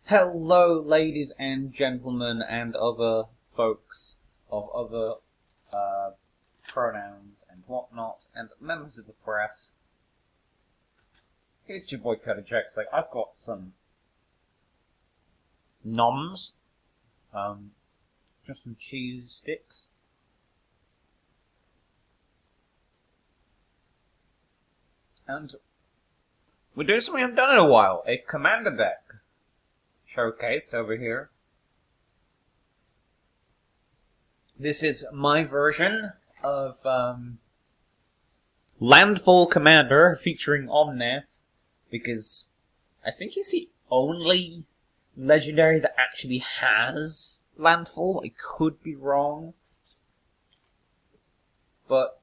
Hello, ladies and gentlemen, and other folks of other pronouns and whatnot, and members of the press. It's your boy Jextastic. I've got some noms, just some cheese sticks. And we're doing something I haven't done in a while, a commander deck showcase over here. This is my version of Landfall Commander featuring Omnath, because I think he's the only legendary that actually has Landfall. I could be wrong, but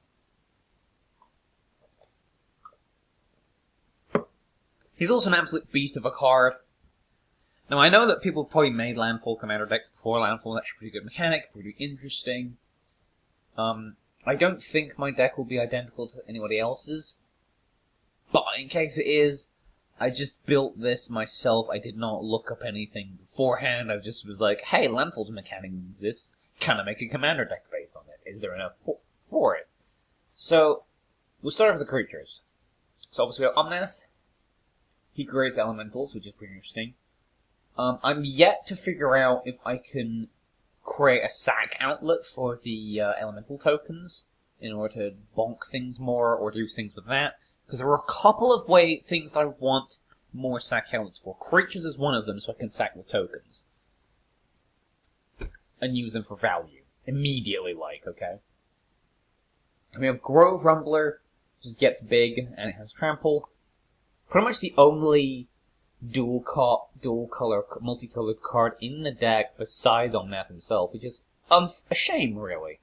he's also an absolute beast of a card. Now, I know that people probably made Landfall Commander decks before. Landfall is actually a pretty good mechanic, pretty interesting. I don't think my deck will be identical to anybody else's, but in case it is, I just built this myself. I did not look up anything beforehand. I just was like, hey, Landfall's mechanic exists. Can I make a Commander deck based on it? Is there enough for it? So, we'll start with the creatures. So obviously we have Omnath. He creates elementals, which is pretty interesting. I'm yet to figure out if I can create a sack outlet for the elemental tokens in order to bonk things more or do things with that. Because there are a couple of things that I want more sack outlets for. Creatures is one of them, so I can sack the tokens. And use them for value. Immediately, okay? And we have Grove Rumbler, which just gets big, and it has Trample. Pretty much the only dual-color, multicolored card in the deck besides Omnath himself, which is a shame, really.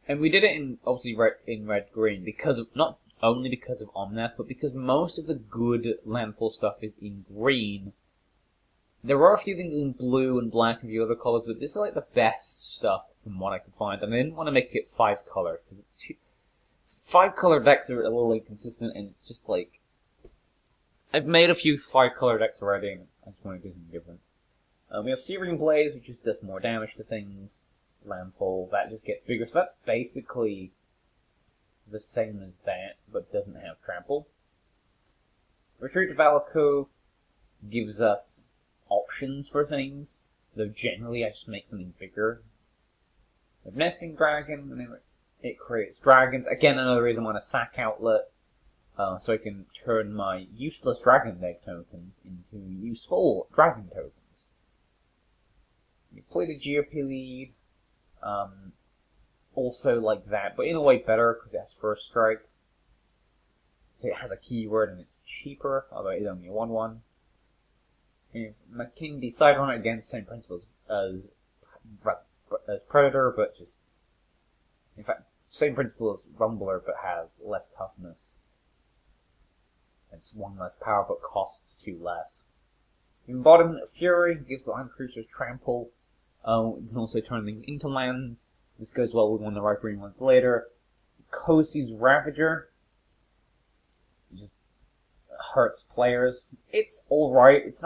And we did it in, obviously, red-green, because of, not only because of Omnath, but because most of the good Landfall stuff is in green. There are a few things in blue and black and a few other colors, but this is like the best stuff from what I could find, and I didn't want to make it 5-color, because it's too... 5-color decks are a little inconsistent, and it's just like... I've made a few 5-color decks already, and I just want to do something different. We have Searing Blaze, which just does more damage to things. Landfall, that just gets bigger. So that's basically the same as that, but doesn't have Trample. Retreat to Valakut gives us options for things, though generally I just make something bigger. We have Nesting Dragon, and then it creates dragons. Again, another reason I want a sack outlet. So I can turn my useless dragon deck tokens into useful dragon tokens. You play the GOP lead, also like that, but in a way better because it has first strike. So it has a keyword and it's cheaper, although it's only a 1/1. And my King Decide Runner, again, same principles as Predator, but just, in fact, same principle as Rumbler, but has less toughness. It's 1 less power, but costs 2 less. Embodiment Fury gives land creatures Trample. You can also turn things into lands. This goes well with one of the right green ones later. Kosi's Ravager just hurts players. It's alright. It's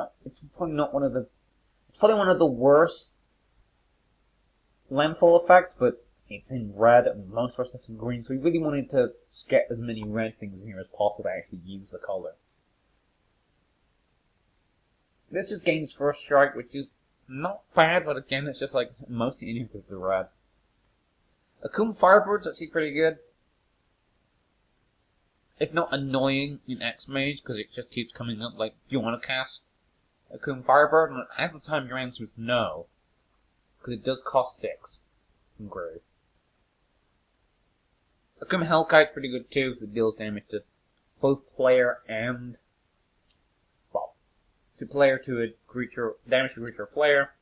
probably not one of the... It's probably one of the worst landfall effects, but it's in red, and most of our stuff's in green, so we really wanted to get as many red things in here as possible to actually use the color. This just gains first strike, which is not bad, but again, it's just like mostly in here because of the red. Akum Firebird's actually pretty good. If not annoying in X-Mage, because it just keeps coming up like, you want to cast Akum Firebird? And half the time your answer is no, because it does cost 6 from Grave. Akum Hellkite's pretty good too, because it deals damage to both player and, well, to a creature, damage to a creature or player.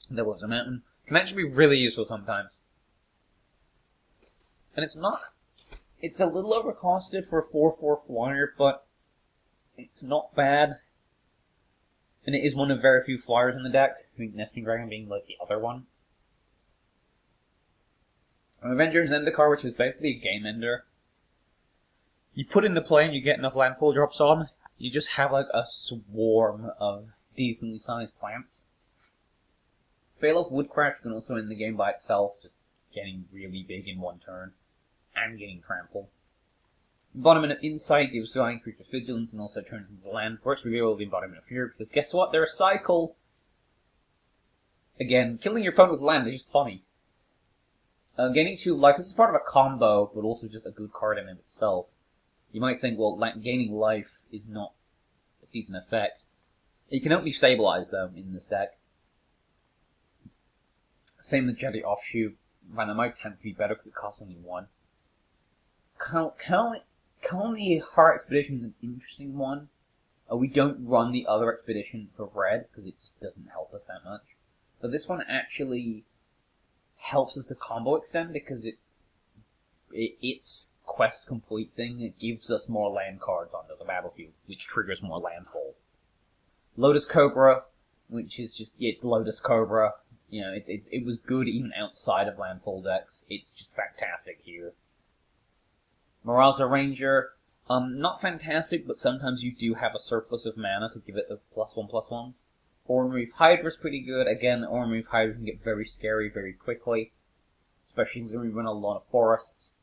That was a mountain. Can actually be really useful sometimes. And it's a little overcosted for a 4/4 flyer, but it's not bad. And it is one of very few flyers in the deck, I think Nesting Dragon being like the other one. Avenger's Zendikar, which is basically a game ender. You put into play and you get enough landfall drops on, you just have like a swarm of decently sized plants. Baloth Woodcrash can also end the game by itself, just getting really big in one turn, and getting trampled. Embodiment of Insight gives Dying Creatures Vigilance and also turns into land. Works really well with the Embodiment of Fear, because guess what? They're a cycle! Again, killing your opponent with land is just funny. Gaining 2 life, this is part of a combo, but also just a good card in and of itself. You might think, well, gaining life is not a decent effect. It can only stabilize, though, in this deck. Same with Jedi Offshoot. Man, it might tend to be better because it costs only 1. Colony Heart Expedition is an interesting one. We don't run the other expedition for red, because it just doesn't help us that much. But this one actually helps us to combo extend, because its quest complete thing, it gives us more land cards onto the battlefield, which triggers more landfall. Lotus Cobra, which is just, it's Lotus Cobra. You know, it was good even outside of landfall decks. It's just fantastic here. Maraza Ranger, not fantastic, but sometimes you do have a surplus of mana to give it the +1/+1s. Ornreef Hydra's pretty good. Again, Ornreef Hydra can get very scary very quickly, especially when we run a lot of forests.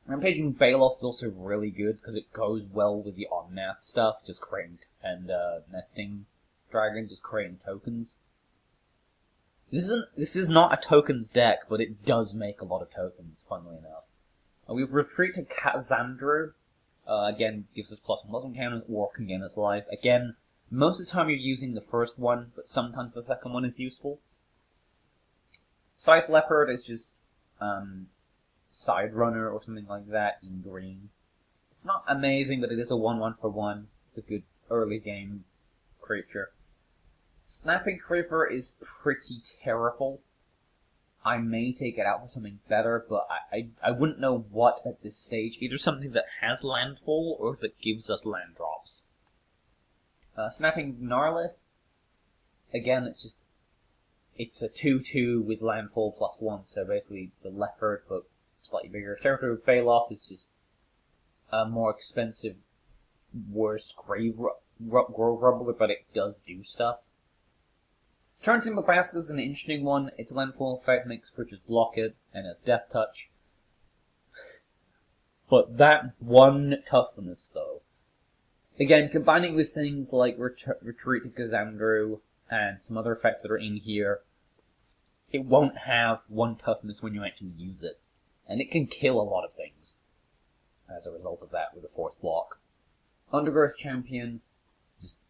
Rampaging Baloth is also really good because it goes well with the Omnath stuff, just creating, and Nesting Dragon, just creating tokens. This is not a tokens deck, but it does make a lot of tokens, funnily enough. We have Retreat to Kazandru. Again, gives us +1/+1 counters, or can gain us life. Again, most of the time you're using the first one, but sometimes the second one is useful. Scythe Leopard is just Side Runner or something like that in green. It's not amazing, but it is a 1/1 for 1. It's a good early game creature. Snapping Creeper is pretty terrible. I may take it out for something better, but I wouldn't know what at this stage. Either something that has landfall, or that gives us land drops. Snapping Gnarlith. Again, it's a 2/2 with landfall +1, so basically the leopard, but slightly bigger. Territory of Baloth is just a more expensive, worse Grove Rumbler, but it does do stuff. Turntimber Basket is an interesting one. Its landfall effect makes creatures block it, and has Death Touch. But that one toughness, though. Again, combining with things like Retreat to Kazandru, and some other effects that are in here, it won't have 1 toughness when you actually use it. And it can kill a lot of things as a result of that with a 4th block. Undergrowth Champion, just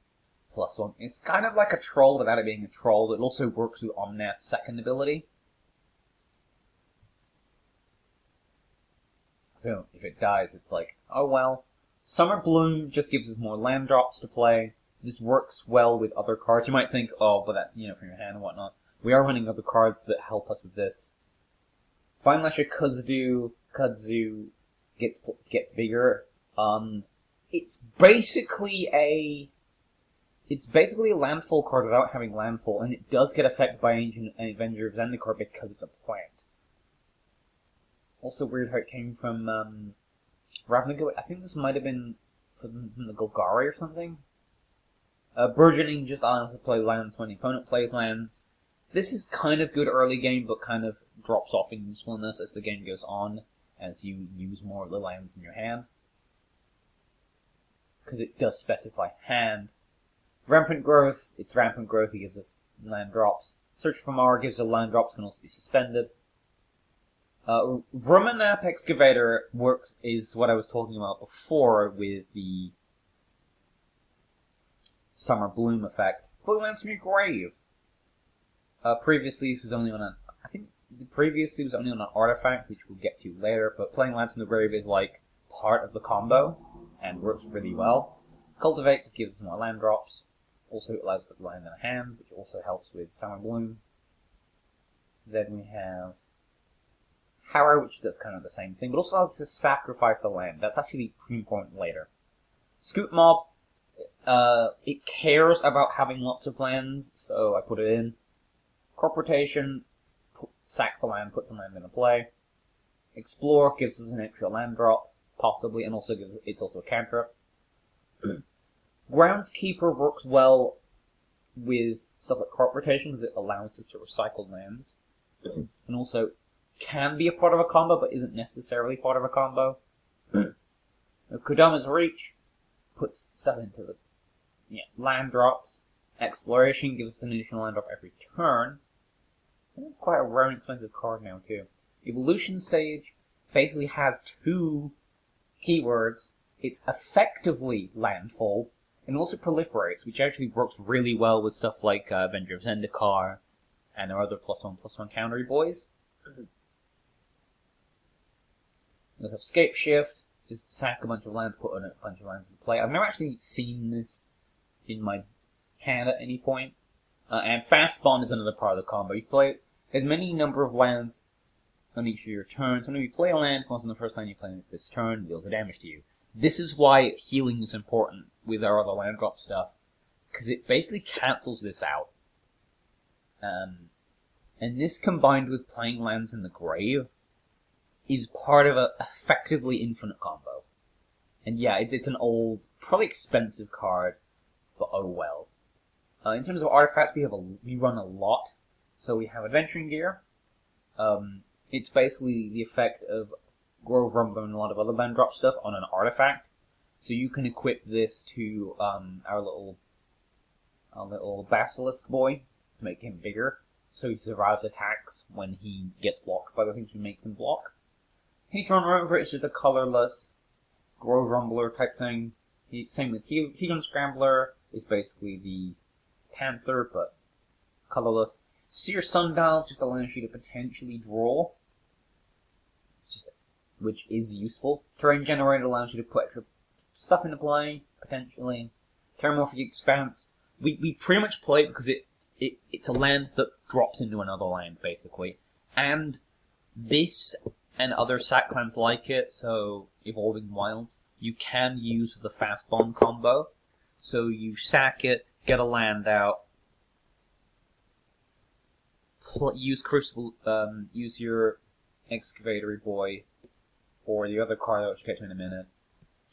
+1. It's kind of like a troll without it being a troll. It also works with Omnath's second ability. So, if it dies, it's like, oh well. Summer Bloom just gives us more land drops to play. This works well with other cards. You might think, oh, but that, from your hand and whatnot. We are running other cards that help us with this. Fine Lasher Kudzu gets bigger. It's basically a landfall card without having landfall, and it does get affected by Ancient Avenger of Zendikar because it's a plant. Also weird how it came from Ravnica. I think this might have been from the Golgari or something. Burgeoning just allows us to play lands when the opponent plays lands. This is kind of good early game, but kind of drops off in usefulness as the game goes on, as you use more of the lands in your hand. Because it does specify hand. Rampant Growth, it's Rampant Growth, it gives us land drops. Search for Mara gives us land drops, can also be suspended. Ruminap Excavator is what I was talking about before with the Summer Bloom effect. Play lands from your grave. Previously this was only on previously was only on an artifact, which we'll get to later, but playing lands from the grave is like part of the combo, and works really well. Cultivate just gives us more land drops. Also allows us to put land in a hand, which also helps with Summer Bloom. Then we have Harrow, which does kind of the same thing, but also allows us to sacrifice a land. That's actually pretty important later. Scoot Mob, it cares about having lots of lands, so I put it in. Corporation sacks a land, puts a land into play. Explore gives us an extra land drop, possibly, and also it's also a cantrip. Groundskeeper works well with stuff like crop rotation because it allows us to recycle lands. And also can be a part of a combo, but isn't necessarily part of a combo. Kodama's Reach puts stuff into the land drops. Exploration gives us an additional land drop every turn. And it's quite a rare and expensive card now, too. Evolution Sage basically has two keywords. It's effectively Landfall, and also Proliferates, which actually works really well with stuff like Avenger of Zendikar and our other +1/+1 countery boys. We also have Scape Shift, just sack a bunch of lands, put a bunch of lands into play. I've never actually seen this in my hand at any point. And Fast Bond is another part of the combo. You play as many number of lands on each of your turns. Whenever you play a land, once on the first land you play this turn, deals a damage to you. This is why healing is important with our other land drop stuff, because it basically cancels this out. And this combined with playing lands in the grave is part of a effectively infinite combo. And yeah, it's an old, probably expensive card, but oh well. In terms of artifacts, we run a lot. So we have Adventuring Gear. It's basically the effect of Grove Rumbler and a lot of other land drop stuff on an artifact. So you can equip this to our little Basilisk boy to make him bigger, so he survives attacks when he gets blocked by the things we make them block. Hedron Rover is just a colorless Grove Rumbler type thing. Same with Hedron Scrambler is basically the Panther, but colorless. Seer Sundial just allows you to potentially draw, which is useful. Terrain Generator allows you to put extra stuff into play, potentially. Terramorphic Expanse, we pretty much play it because it's a land that drops into another land, basically. And this and other sack lands like it, so Evolving Wilds, you can use the Fast Bond combo. So you sack it, get a land out, use Crucible, use your Excavatory Boy, or the other card that I'll get to in a minute,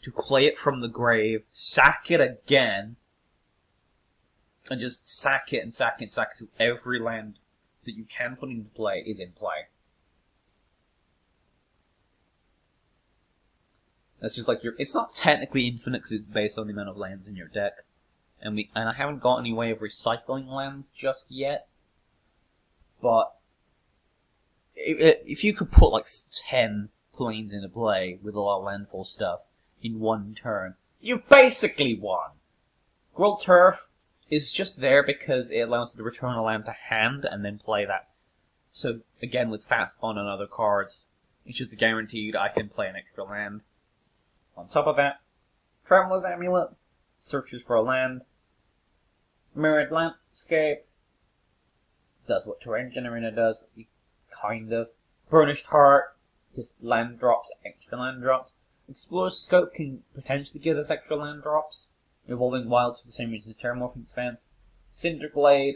to play it from the grave, sack it again, and just sack it and sack it and sack it, so every land that you can put into play is in play. That's just like it's not technically infinite because it's based on the amount of lands in your deck. And I haven't got any way of recycling lands just yet. But if you could put like 10 planes into play with a lot of landfall stuff in one turn, you've basically won. Grilled Turf is just there because it allows you to return a land to hand and then play that. So again, with Fast Bond and other cards, it's just guaranteed I can play an extra land. On top of that, Traveler's Amulet searches for a land. Mirrored Landscape does what Terrain Generator does, kind of. Burnished Heart, just land drops, extra land drops. Explorer's Scope can potentially give us extra land drops. Evolving Wilds for the same reason as Terramorphing Expanse. Cinderglade,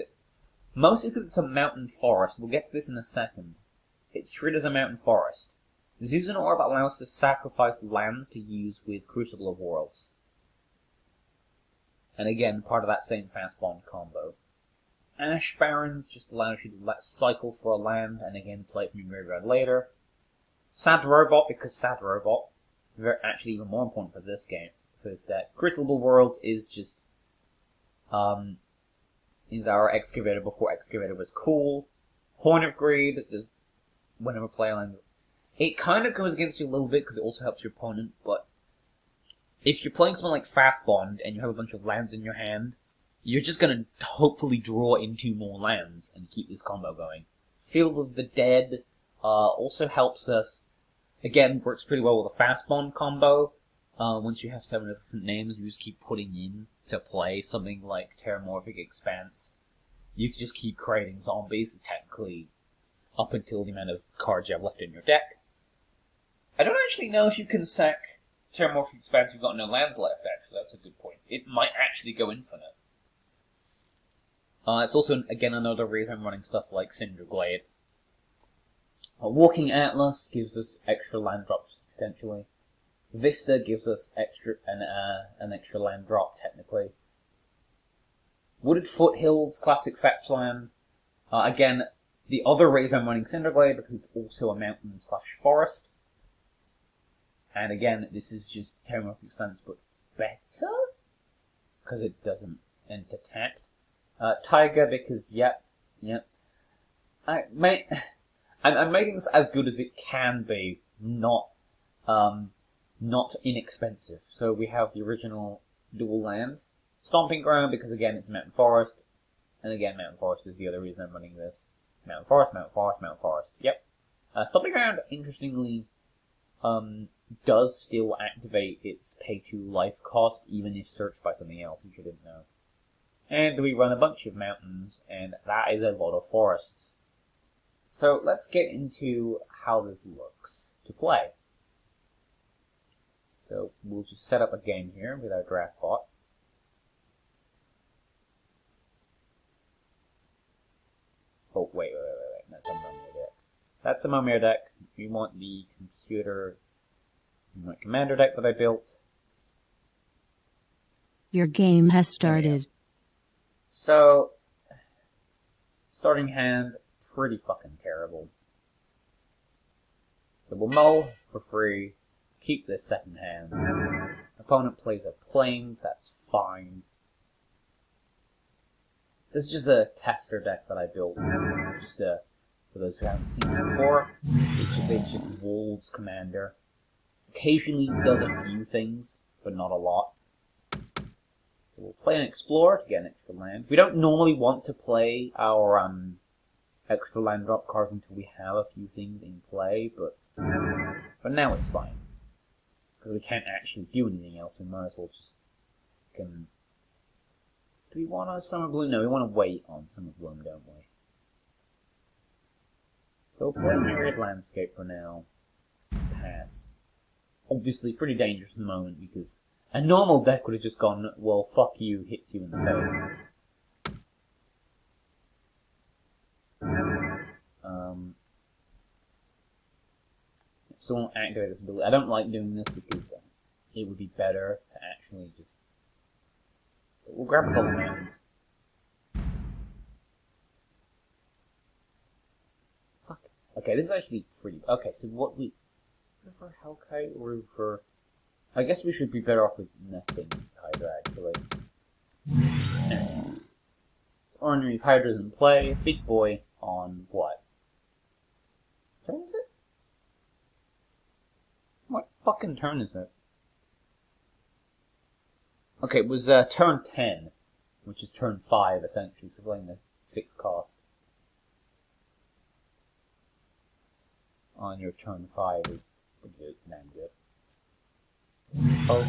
mostly because it's a mountain forest. We'll get to this in a second. It's treated as a mountain forest. Zuzan Orb allows us to sacrifice lands to use with Crucible of Worlds. And again, part of that same Fast Bond combo. Ash Barrens just allows you to cycle for a land and again play it from your graveyard later. Sad Robot, because Sad Robot, actually even more important for this game, for this deck. Crucible Worlds is just, is our Excavator before Excavator was cool. Horn of Greed, just whenever play a land. It kind of goes against you a little bit because it also helps your opponent, but if you're playing something like Fast Bond and you have a bunch of lands in your hand, you're just going to hopefully draw into more lands and keep this combo going. Field of the Dead also helps us, again, works pretty well with a Fast Bond combo. Once you have 7 different names, you just keep putting in to play something like Terramorphic Expanse. You can just keep creating zombies, technically, up until the amount of cards you have left in your deck. I don't actually know if you can sack Terramorphic Expanse if you've got no lands left, actually. That's a good point. It might actually go infinite. It's also, again, another reason I'm running stuff like Cinderglade. Walking Atlas gives us extra land drops, potentially. Vista gives us an extra land drop, technically. Wooded Foothills, classic fetch land. Again, the other reason I'm running Cinderglade, because it's also a mountain / forest. And again, this is just Terramorphic Expanse, but better? Because it doesn't enter tapped. Tiger, because, yep. I'm making this as good as it can be, not inexpensive. So we have the original dual land. Stomping Ground, because again, it's Mountain Forest. And again, Mountain Forest is the other reason I'm running this. Mountain Forest, Mountain Forest, Mountain Forest. Yep. Stomping Ground, interestingly, does still activate its pay-to life cost, even if searched by something else, which I didn't know. And we run a bunch of mountains, and that is a lot of forests. So let's get into how this looks to play. So we'll just set up a game here with our draft bot. Oh, wait. That's a Momir deck. That's a Momir deck. We want the commander deck that I built. Your game has started. So, starting hand, pretty fucking terrible. So we'll mull for free, keep this second hand. Opponent plays a plains, that's fine. This is just a tester deck that I built, just for those who haven't seen this before. It's just Wolves Commander. Occasionally does a few things, but not a lot. So we'll play an Explorer to get an extra land. We don't normally want to play our extra land drop cards until we have a few things in play, but for now it's fine. Because we can't actually do anything else, we might as well just can... Do we want a Summer Bloom? No, we want to wait on Summer Bloom, don't we? So we'll play Myriad Landscape for now. Pass. Obviously pretty dangerous at the moment because a normal deck would have just gone, well, fuck you, hits you in the face. So I won't activate this ability. I don't like doing this because it would be better to actually just... We'll grab a couple mountains. Fuck. Okay, this is actually pretty... Okay, so what we... For Hellkite or for... I guess we should be better off with nesting Hydra, actually. Anyway. So Ordinary Hydra's in play. Big Boy on what? Turn is it? What fucking turn is it? Okay, it was turn 10, which is turn 5, essentially, so playing the 6 cost. On your turn 5 is good, damn good. Oh,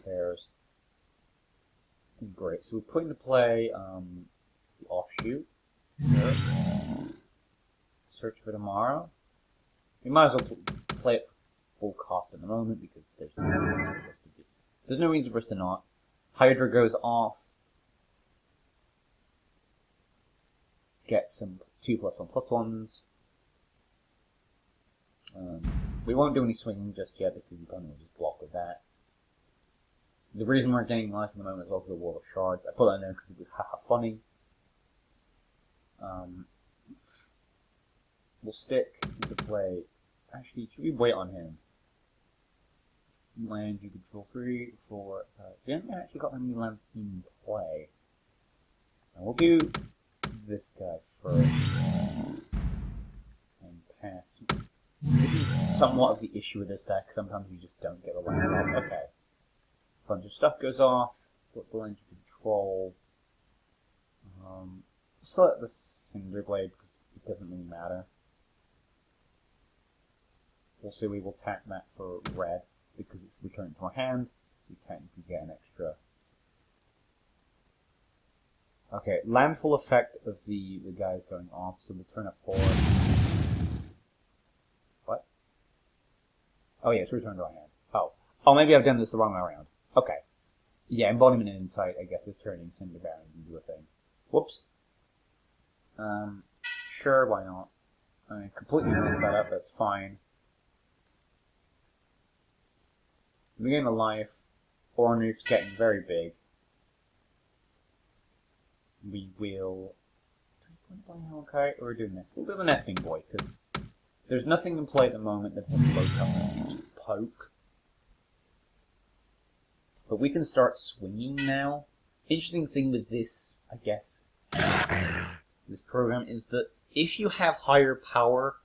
pairs. Great, so we're putting to play the Offshoot. Sure. Search for Tomorrow. We might as well play it full cost at the moment because there's no reason for us to do. There's no reason for us to not. Hydra goes off. Get some 2+1/+1s. We won't do any swinging just yet because the opponent will just block with that. The reason we're gaining life at the moment is also the Wall of Shards. I put that in there because it was haha funny. We'll stick into play. Actually, should we wait on him? Land, you control 3, 4, we haven't actually got that many lands in play. And we'll do this guy first. And pass. This is somewhat of the issue with this deck. Sometimes you just don't get the land off. Okay. A bunch of stuff goes off. Select the land you control. Select the Cinderblade because it doesn't really matter. Also, we will tap that for red because it's returned to our hand. We technically get an extra. Okay, landfall effect of the guys going off, so we'll turn it forward. What? Oh yes, return to our hand. Oh, maybe I've done this the wrong way around. Okay. Yeah, embodiment and insight, I guess, is turning Cinder Barons into a thing. Whoops. Sure, why not? I completely messed that up, that's fine. We gain a life. Ornroof's getting very big. We will... Okay, we're doing this. We'll do the nesting boy, because there's nothing in play at the moment that has low toughness to poke. But we can start swinging now. Interesting thing with this, I guess, this program is that if you have higher power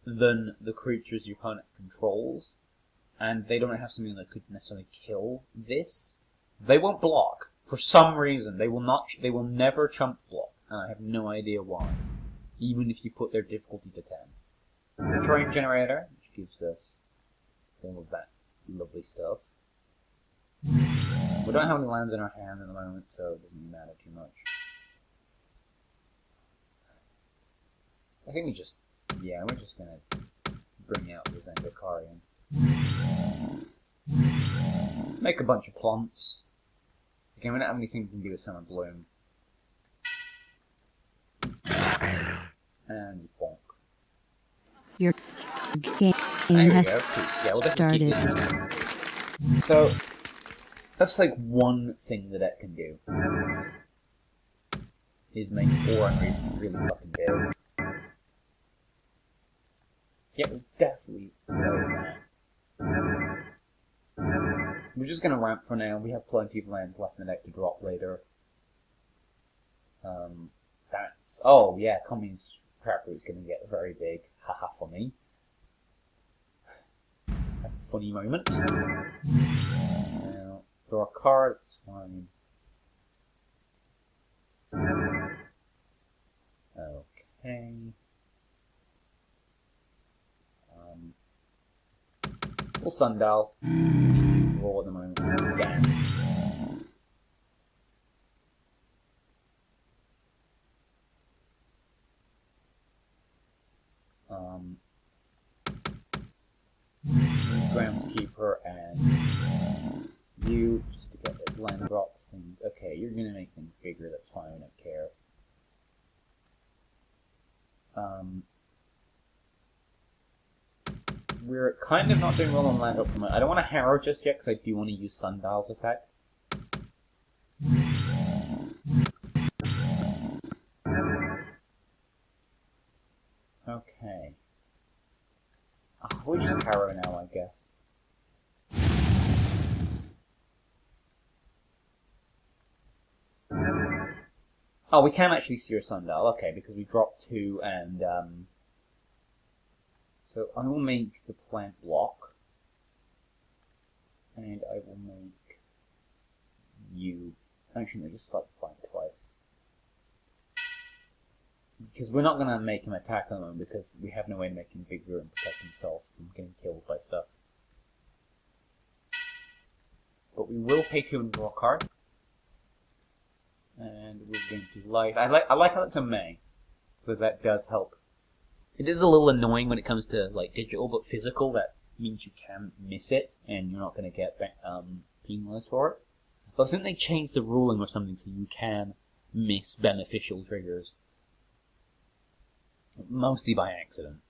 than the creatures your opponent controls, and they don't have something that could necessarily kill this, they won't block. For some reason, they will never chump block, and I have no idea why. Even if you put their difficulty to 10. The terrain generator, which gives us all of that lovely stuff. We don't have any lands in our hand at the moment, so it doesn't really matter too much. I think we're just gonna bring out the Zendikarian. Make a bunch of plants. Again, we don't have anything we can do with Summer Bloom. And bonk. Your game has started. So, that's like one thing the deck can do. Is make 4 really fucking big. Yeah, we'll definitely know that. We're just gonna ramp for now. We have plenty of land left in the deck to drop later. That's... Oh, yeah, Cummings Trapper is gonna get very big. Haha, for me. Have a funny moment. Now, draw a card, it's fine. Okay. We'll Sundial. Draw at the moment. Damn. Groundskeeper and you, just to get the land drop things. Okay, you're gonna make things bigger, that's fine, I don't care. We're kind of not doing well on land drops. I don't want to Harrow just yet, because I do want to use Sundial's effect. Okay. We'll just Harrow now, I guess. Oh, we can actually see your Sundial, okay, because we dropped 2 and, so I will make the plant block. And I will make you... Actually, no, just select the plant twice. Because we're not going to make him attack on him, because we have no way to make him bigger and protect himself from getting killed by stuff. But we will pay 2 and draw a card. And we're going to life. I like how it's a May, because that does help. It is a little annoying when it comes to like digital, but physical, that means you can miss it, and you're not going to get penalized for it. But I think they changed the ruling or something so you can miss beneficial triggers. Mostly by accident.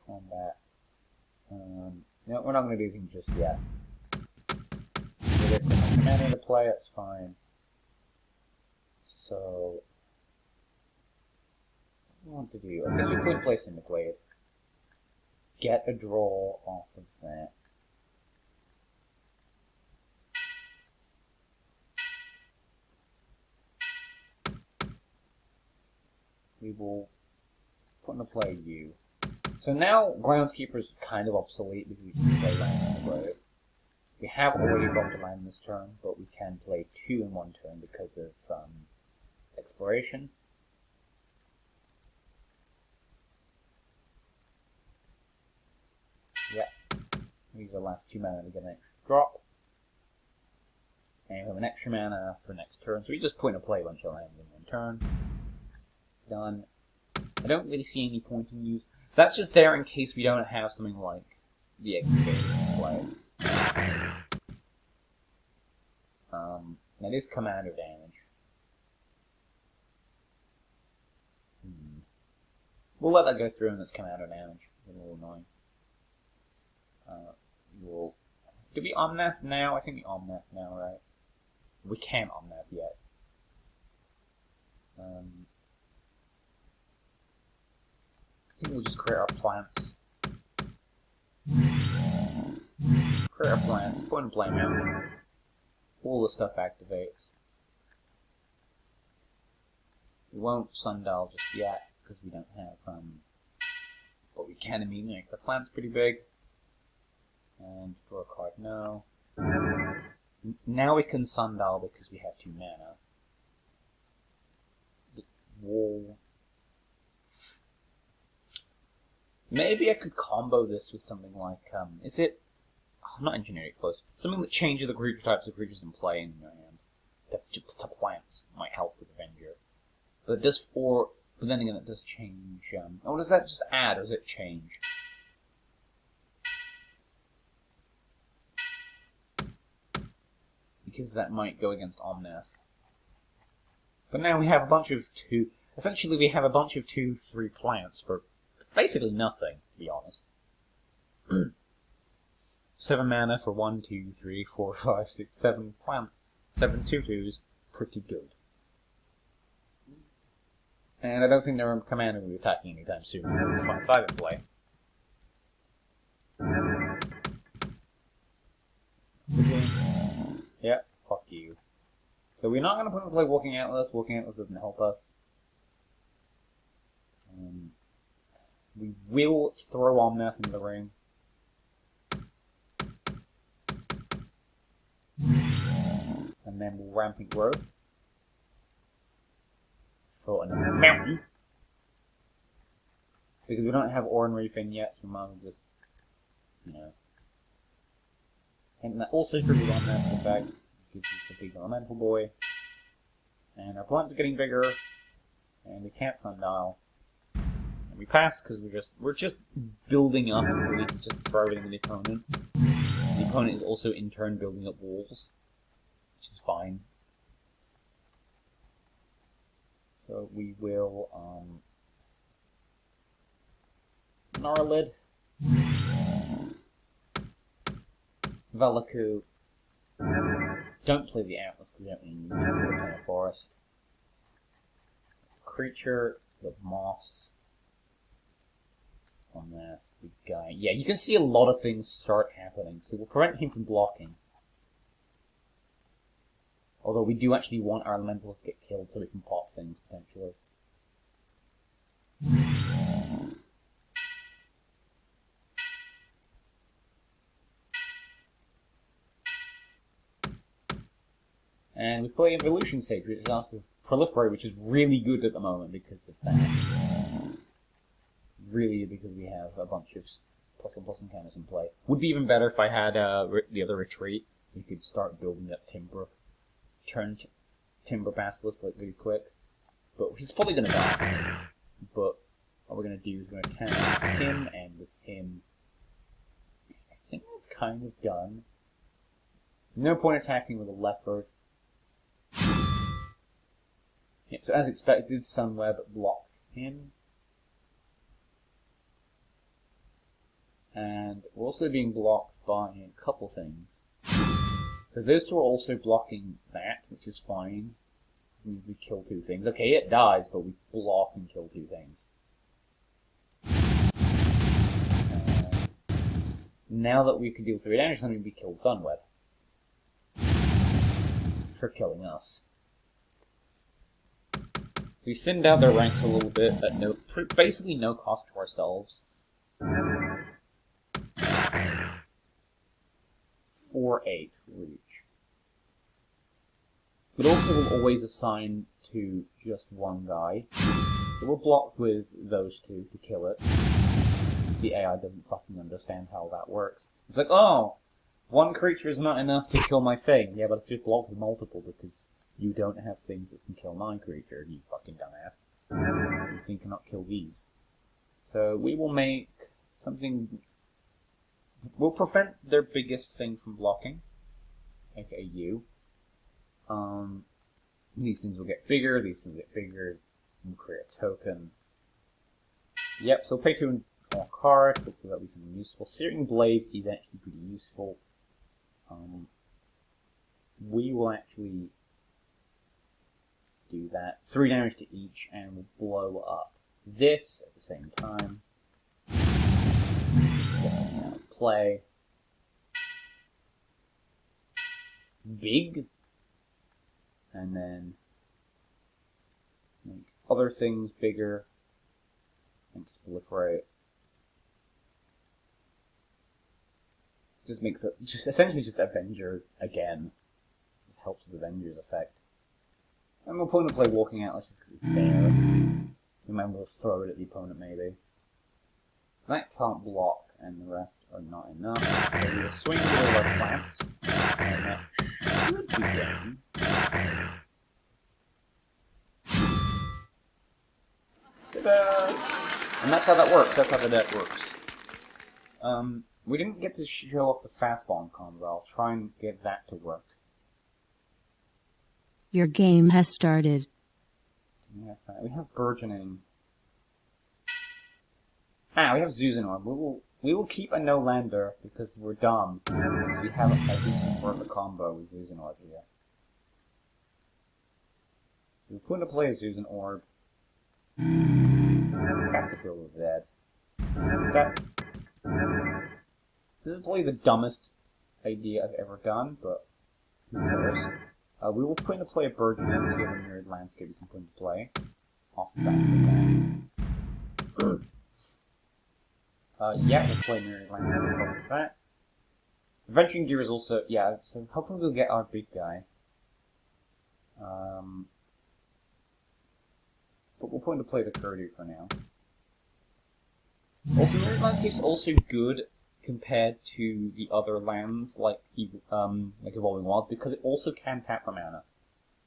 Combat. No, we're not going to do anything just yet. We're going to put commander into play, that's fine. So, what do we want to do? I guess we could place in the Glade. Get a draw off of that. We will put into play you. So now Groundskeeper's kind of obsolete because we can play land in the Glade. We have already dropped a land this turn, but we can play 2 in 1 turn because of exploration. Yeah. Use the last 2 mana to get an extra drop. And we have an extra mana for next turn, so we just point to play a bunch of lands in 1 turn. Done. I don't really see any point in use. That's just there in case we don't have something like the Excavator to play. That is commander damage. We'll let that go through and it's commander damage. A little annoying. We'll Do we omnath now? I think we omnath now, right? We can't omnath yet. I think we'll just create our plants. Create our plants, put in blame out. All the stuff activates. We won't sundial just yet, because we don't have, but we can immediately make the plant's pretty big. And draw a card, no. Now we can sundial because we have 2 mana. The wall. Maybe I could combo this with something like, is it? Oh, not engineering exposed. Something that changes the creature types of creatures in play in your hand. To plants might help with Avenger. But it does, but then again it does change, or does that just add, or does it change? Because that might go against Omnath. But now we have a bunch of essentially we have a bunch of 2/3 plants for basically nothing, to be honest. 7 mana for 1, 2, 3, 4, 5, 6, 7 plant. 7 2/2s. Pretty good. And I don't think their commander will be attacking anytime soon, so 5 in play. Yeah, fuck you. So we're not going to put him to play Walking Atlas. Walking Atlas doesn't help us. We will throw Omnath into the ring. And then we'll Rampant Growth. For another mountain. Because we don't have Ordinary Fin yet, so we might as well just, you know. And that also triggers Omnath's effect. Gives us a big elemental boy. And our plants are getting bigger. And we can't sundial. And we pass because we're just building up until we can just throw it in the opponent. The opponent is also in turn building up walls, which is fine. So we will Gnarlid, Velaku. Don't play the Atlas because we don't need to play a forest. Creature, the moss. Omnath, the guy. Yeah, you can see a lot of things start happening, so we'll prevent him from blocking. Although we do actually want our elementals to get killed so we can pop things, potentially. And we play Evolution Sage, which is also Proliferate, which is really good at the moment because of that. Really, because we have a bunch of +1/+1 counters in play. Would be even better if I had the other Retreat. We could start building up Timber. Turn Timber Basilisk like really quick. But he's probably going to die. But what we're going to do is we're going to attack him and with him. I think that's kind of done. No point attacking with a Leopard. Yeah, so as expected, Sunweb blocked him. And we're also being blocked by a couple things. So those two are also blocking that, which is fine. We kill 2 things. Okay, it dies, but we block and kill 2 things. Now that we can deal 3 damage, we kill Sunweb. For killing us. So we thinned out their ranks a little bit at basically no cost to ourselves. 4/8 reach. But also we'll always assign to just one guy. So we're blocked with those 2 to kill it. Because the AI doesn't fucking understand how that works. It's like, oh, 1 creature is not enough to kill my thing. Yeah, but it's just blocked with multiple because you don't have things that can kill my creature, you fucking dumbass. You think cannot kill these. So we will make something. We'll prevent their biggest thing from blocking, aka you. These things will get bigger, these things get bigger, we'll create a token. Yep, so pay 2 and draw a card, hopefully that'll be something useful. Searing Blaze is actually pretty useful. we will actually do that. 3 damage to each, and we'll blow up this at the same time. Play. Big. And then make other things bigger. And proliferate. Just makes it essentially just Avenger again. It helps with Avenger's effect. And we'll put into play Walking Atlas just because it's there. We might be able to throw it at the opponent maybe. So that can't block, and the rest are not enough. So we'll swing with our plants. And that should be done. Ta-da! And that's how that works. That's how the deck works. We didn't get to show off the fast bomb combo. I'll try and get that to work. Your game has started. We have burgeoning. We have Zuzanor. We will keep a no lander because we're dumb. Because we have a decent worth of combo with Zuzanor here. So we put into play a Zuzan Orb. Casterfield is dead. Step. This is probably the dumbest idea I've ever done, but who cares? We will put into play a burgeoning to get a mirrored landscape we can put into play. Off the back of that. Yeah, let's play mirrored landscape off that. Adventuring Gear is also, yeah, so hopefully we'll get our big guy. But we'll put into play the Kurdu for now. Also, mirrored landscape's also good compared to the other lands like Evolving Wilds because it also can tap for mana.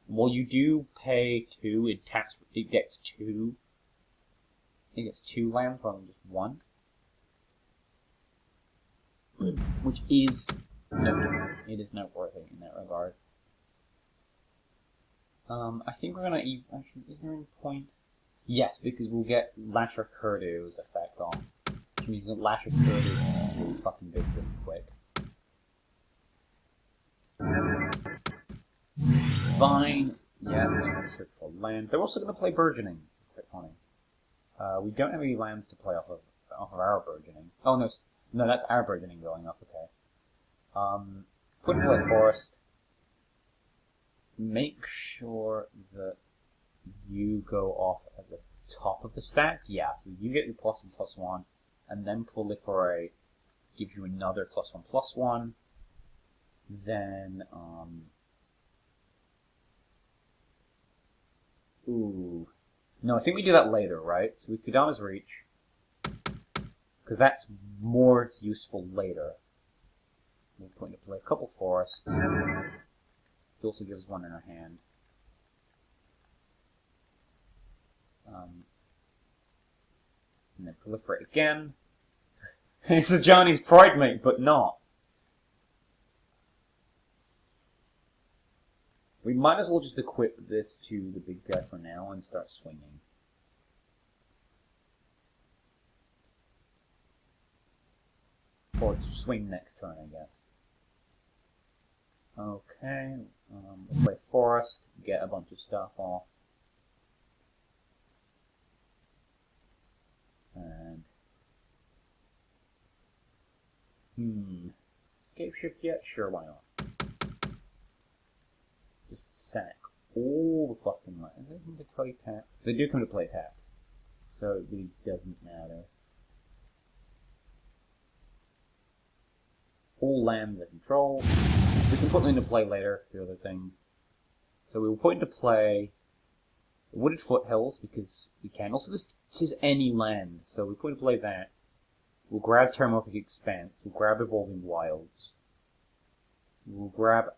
While you do pay 2, it gets 2. It gets 2 lands rather than just 1. Which is notable. It is noteworthy in that regard. I think we're gonna actually, is there any point? Yes, because we'll get Lasher Kurdu's effect on. Which means that Lasher Kurdu is really fucking big really quick. Vine, yeah, we're gonna search for land. They're also gonna play Burgeoning. Quite funny. We don't have any lands to play off of our Burgeoning. Oh no, that's our Burgeoning going up. Okay. Put in play Forest. Make sure that you go off at the top of the stack. Yeah, so you get your +1/+1, and then Proliferate gives you another +1/+1. Then, ooh. No, I think we do that later, right? So we Kodama's Reach. Because that's more useful later. We'll put into play a couple forests. It also gives one in our hand. And then Proliferate again. It's a Johnny's Pride Mate, but not. We might as well just equip this to the big guy for now and start swinging. Or swing next turn, I guess. Okay, we'll play Forest, get a bunch of stuff off. And... Escape Shift yet? Sure, why not? Just sack all the fucking lands. They come to play tap. They do come to play tap. So it really doesn't matter. All lands I control. We can put them into play later for other things. So we will put into play the Wooded Foothills because we can. Also, this is any land, so we put into play that. We'll grab Terramorphic Expanse. We'll grab Evolving Wilds. We'll grab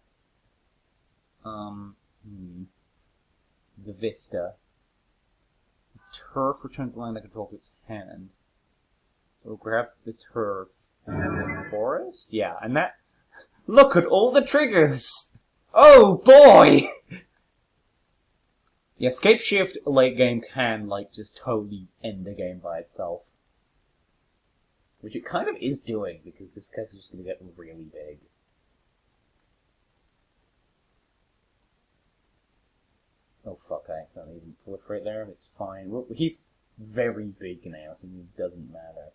the Vista. The Turf returns the land I control to its hand. So we'll grab the Turf and the Forest. Yeah, and that. Look at all the triggers! Oh boy! Yeah, Escape Shift late game can, like, just totally end the game by itself. Which it kind of is doing, because this guy's just gonna get really big. Oh fuck, I accidentally even proliferate there. It's fine. Well, he's very big now, so it doesn't matter.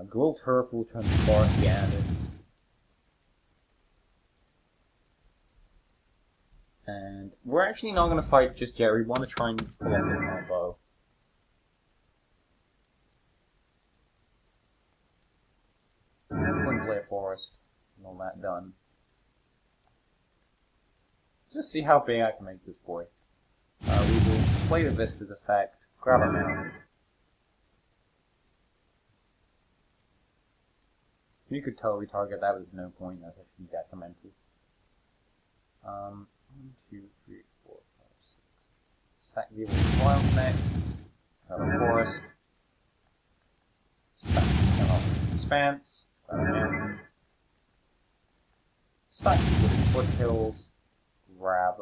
Gold turf will turn the forest be added. And we're actually not going to fight just yet. We want to try and pull off the combo. Twin Player Forest. And all that done. Just see how big I can make this boy. We will play the Vista's effect. Grab a mount. You could totally target that, there's no point, that's actually detrimental. 1, 2, 3, 4, 5, 6. Sack the wild next. Grab a forest. Sack the expanse. Grab a mountain. Sack the foothills. Grab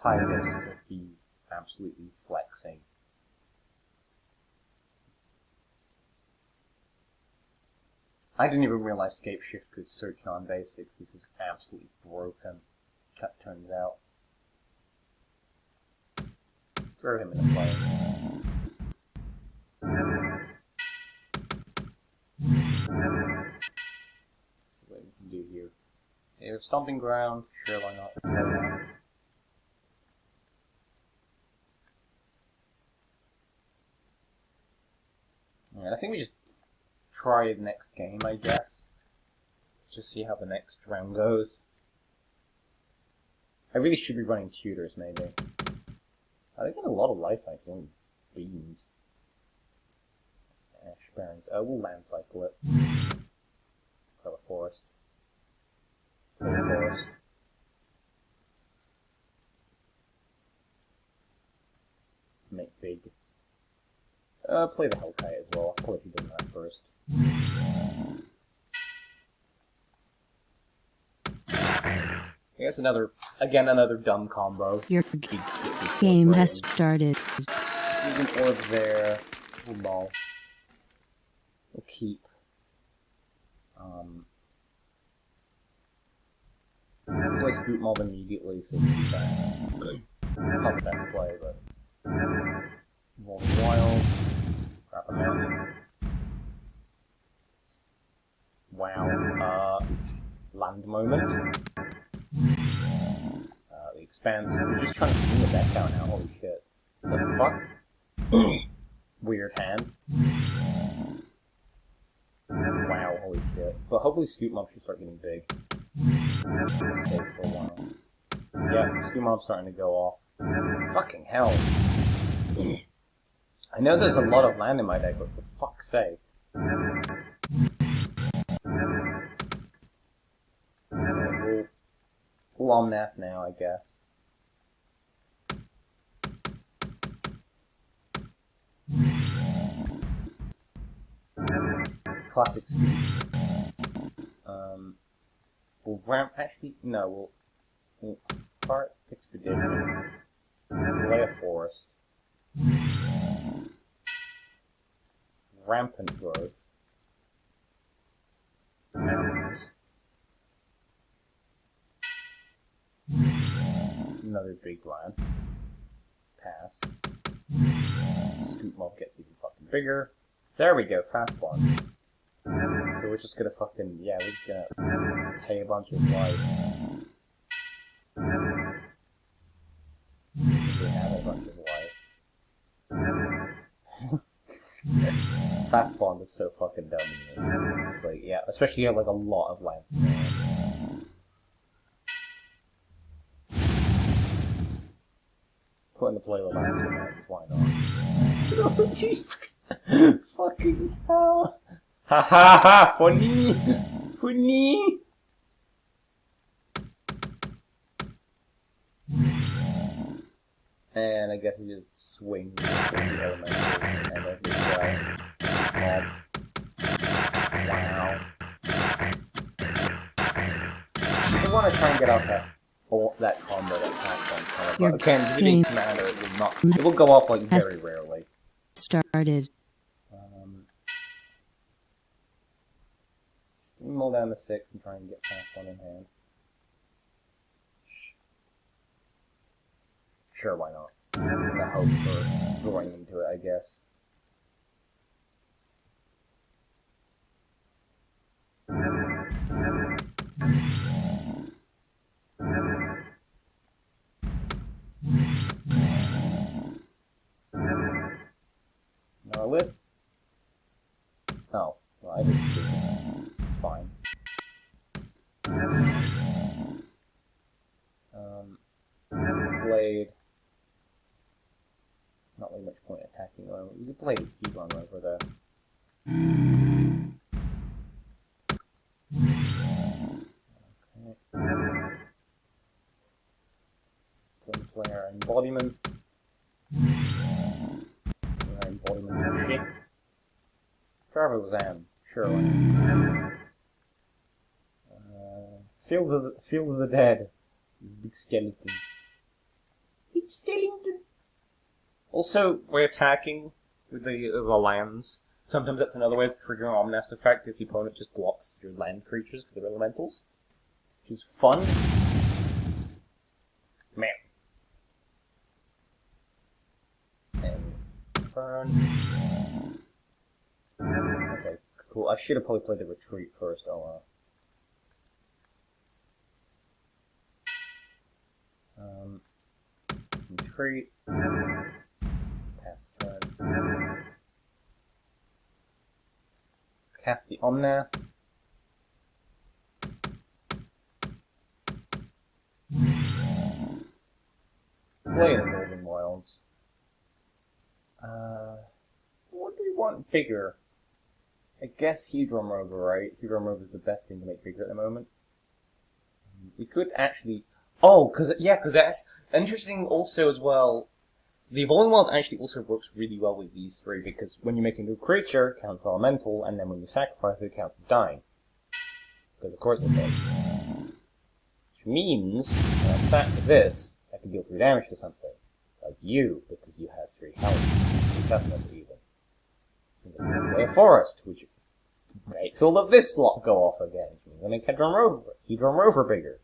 Tiger just to be absolutely flexing. I didn't even realize Scape Shift could search non-basics. This is absolutely broken. Turns out. Throw him in the play. See what we can do here. If Stomping Ground, sure, why not? Yeah, I think we just try the next game, I guess. Just see how the next round goes. I really should be running tutors, maybe. They get a lot of life, I think. Beans. Ash Barrens. Oh, we'll land cycle it. Play a forest. Play a forest. Make big. Play the Hellkite as well. I'll probably be doing that first. I guess another dumb combo. Your game has started. There's an orb there. Lol. We'll keep. Play Scoot Mob immediately, so we'll do that. Not the best play, but. Roll the wild. Grab a mountain. Wow. Land moment. The expanse. We're just trying to clean the deck out now. Holy shit. The fuck? Weird hand. Wow, holy shit. But hopefully Scoot Mob should start getting big. Safe for a while. Yeah, Scoot Mob's starting to go off. Fucking hell. I know there's a lot of land in my deck, but for fuck's sake. We'll omnath now, I guess. Classic Scoot. We'll ramp. Actually, no, we'll part Expedition. Play a forest. Rampant growth. Mountains. Another big land. Pass. Scoot Mob gets even fucking bigger. There we go, fast one. So we're just gonna fucking, yeah, we're just gonna pay a bunch of life. We have a bunch of life. Fast bond is so fucking dumb in this. It's just like, yeah, especially you have like a lot of land. Put in the play the last 2 minutes, why not? Oh, Jesus! Fucking hell! Ha ha ha! Funny! Funny! And I guess he just swings the elemental and then he mob. Wow. I want to try and get off that combo that passed on color, but again, giving commander it will not. It will go off like very rarely. Started. Mull down the 6 and try and get fast one in hand. Sure, why not? In the hope for drawing into it, I guess. No lip. Oh, well, I didn't see it. Fine. Blade. Not really much point attacking though. We could play Hebron over there. Okay. Then play our embodiment. Our embodiment shift. Travel Zam, surely. Feels the dead. Big skeleton. Big skeleton. Also, we're attacking with the lands. Sometimes that's another way of triggering omnath effect if the opponent just blocks your land creatures because they're elementals. Which is fun. Man. And burn. Okay, cool. I should have probably played the retreat first. Oh well. Retreat. Pass turn. Cast the omnath. Play the Golden Wilds. What do we want bigger? I guess Hedron Rover, right? Hedron Rover is the best thing to make bigger at the moment. We could actually... Oh, because interesting also as well, the Evolving Wilds actually also works really well with these three, because when you make a new creature, it counts as elemental, and then when you sacrifice it, it counts as dying. Because of course it does. Which means, when I sack this, I can deal 3 damage to something. Like you, because you have 3 health. 3 toughness even. And then you play a forest, which makes all of this slot go off again. Which means I make Hedron Rover bigger.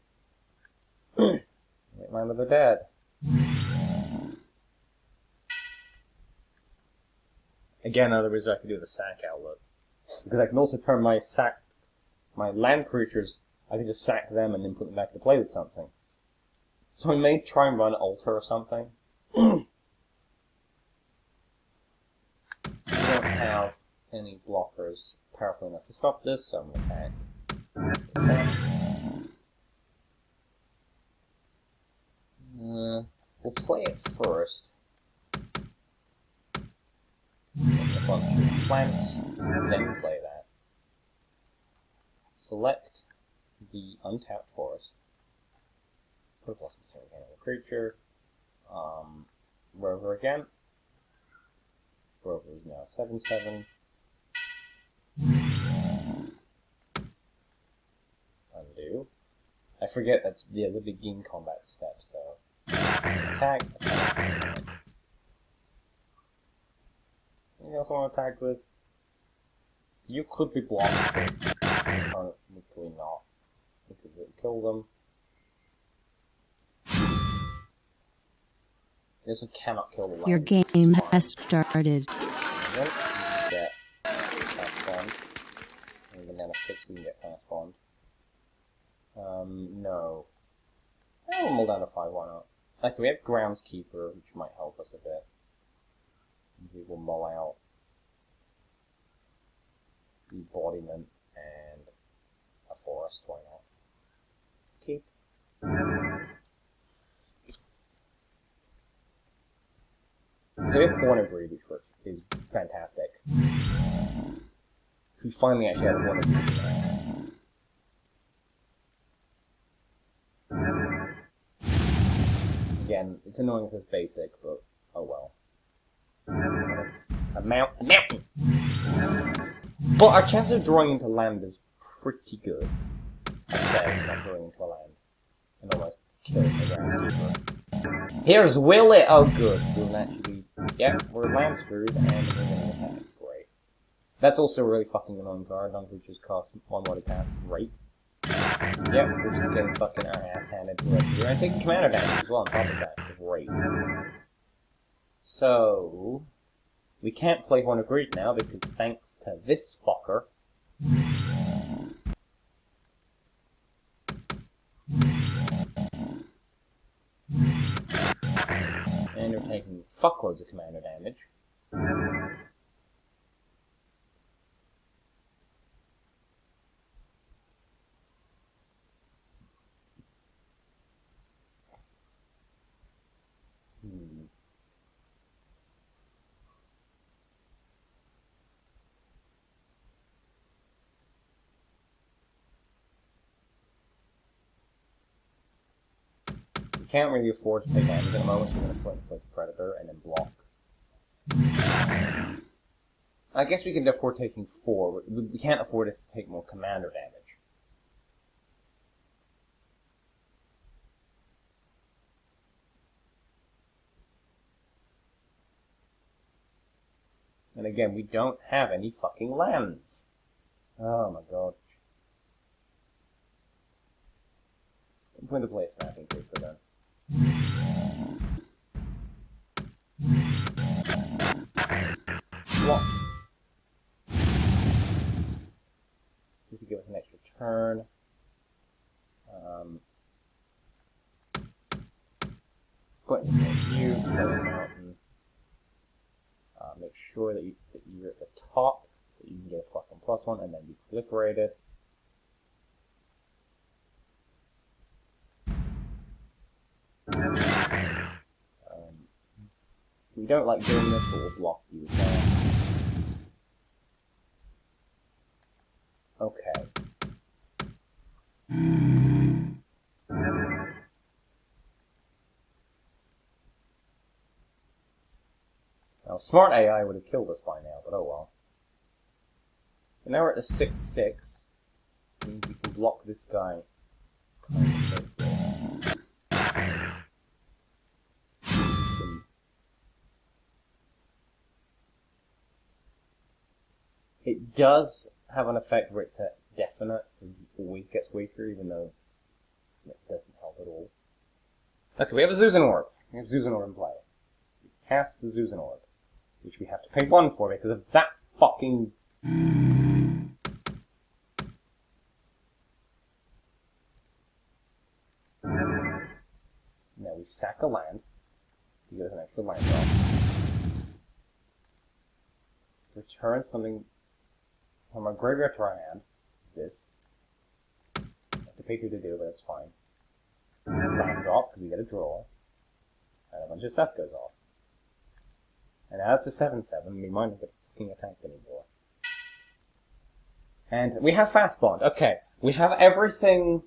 Make my mother dead. Again, another reason I could do the sack outlet. Because I can also turn my land creatures, I can just sack them and then put them back to play with something. So I may try and run Altar or something. I don't have any blockers powerful enough to stop this, so I'm going to attack. We'll play it first. A bunch of plants, then play that. Select the untapped forest. Put a plus again on the creature. Rover again. Rover is now 7/7. Undo. I forget that's the begin combat step, so attack. Anything else I want to attack with? You could be blocked, but literally not, because it will kill them. You also cannot kill the land. Your game has started. Get fast bond. And even down to 6 we can get fast bond. No. We'll mull down to 5, why not? Okay, we have Groundskeeper, which might help us a bit. We will mull out the Embodiment and a Forest, why not? Keep. We have Hornet Breed, which is fantastic. We finally actually have Hornet Breed. Again, it's annoying as basic, but oh well. A mountain! But our chance of drawing into land is pretty good. I say, not drawing into a land. And almost killing the Groundskeeper. Here's Willie! Oh good, we'll actually... Yep, we're land screwed and we're going to attack. Great. That's also a really fucking annoying card. None of which just cost 1 more to cast. Great. Yep, we're just getting fucking our ass handed to us. We're taking commander damage as well on top of that. Great. So, we can't play Horn of Greed now because thanks to this fucker. And we're taking fuckloads of commander damage. We can't really afford to take damage at the moment, so we're going to play the Predator and then block. I guess we can afford taking 4, but we can't afford us to take more commander damage. And again, we don't have any fucking lands. Oh my god. Put the place mapping paper then. What? Just to give us an extra turn. Go ahead and view, play a mountain. Make sure that you're at the top, so you can get a +1/+1, and then be proliferated. We don't like doing this, but we'll block you there. Okay. Now, smart AI would have killed us by now, but oh well. And now we're at the 6/6. Means we can block this guy kind of safely. It does have an effect where it's definite, so it always gets weaker, even though it doesn't help at all. Okay, we have a Zuzan Orb. We have Zuzan Orb in play. We cast the Zuzan Orb, which we have to pay 1 for because of that fucking... Now we sack a land to get us an extra land drop. Return something from our graveyard to our hand. This. I have to pay 2 to do, but it's fine. Land drop, because we get a draw. And a bunch of stuff goes off. And now it's a 7/7, we might not get fucking attacked anymore. And we have Fast Bond. Okay, we have everything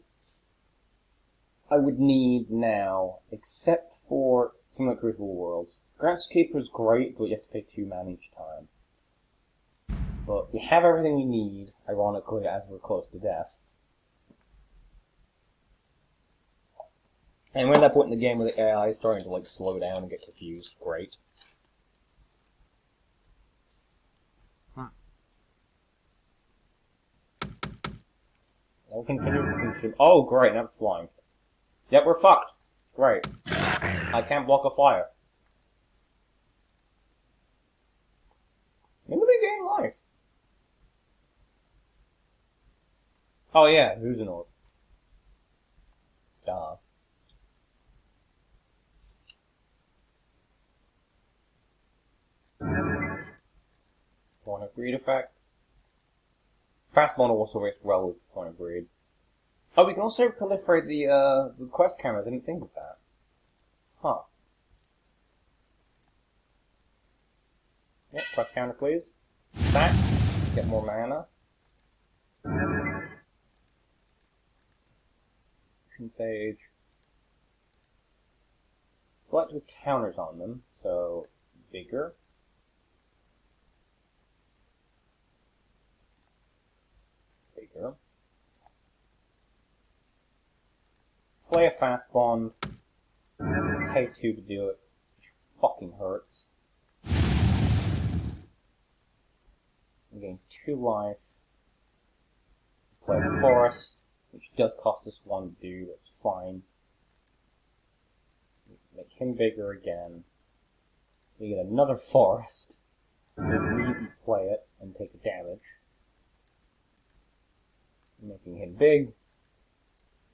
I would need now, except for some of the Crucible Worlds. Groundskeeper's great, but you have to pay 2 mana each time. But we have everything we need, ironically, as we're close to death. And we're at that point in the game where the AI is starting to like slow down and get confused. Great. I'll continue to consume. Oh, great, now it's flying. Yep, we're fucked. Great. I can't block a flyer. When do we gain life? Oh yeah, who's an orb? Duh. Point of Greed effect. Fast Bond also works well with Point of Greed. Oh, we can also proliferate the quest camera. I didn't think of that. Huh. Yep, quest counter please. Sack. Get more mana. Sage. Select with counters on them, so bigger. Bigger. Play a Fast Bond. Pay 2 to do it. Which fucking hurts. We're getting 2 life. Play a forest, which does cost us 1 to do, that's fine. Make him bigger again. We get another forest, so we immediately play it and take a damage. Making him big.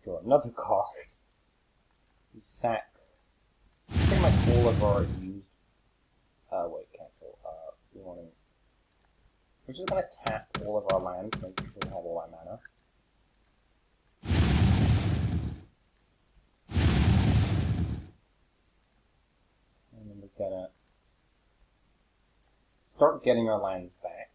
Draw another card. We sack pretty much all of our used. Wait, cancel. We're just gonna tap all of our lands, make sure we have all our mana. And then we're gonna start getting our lands back.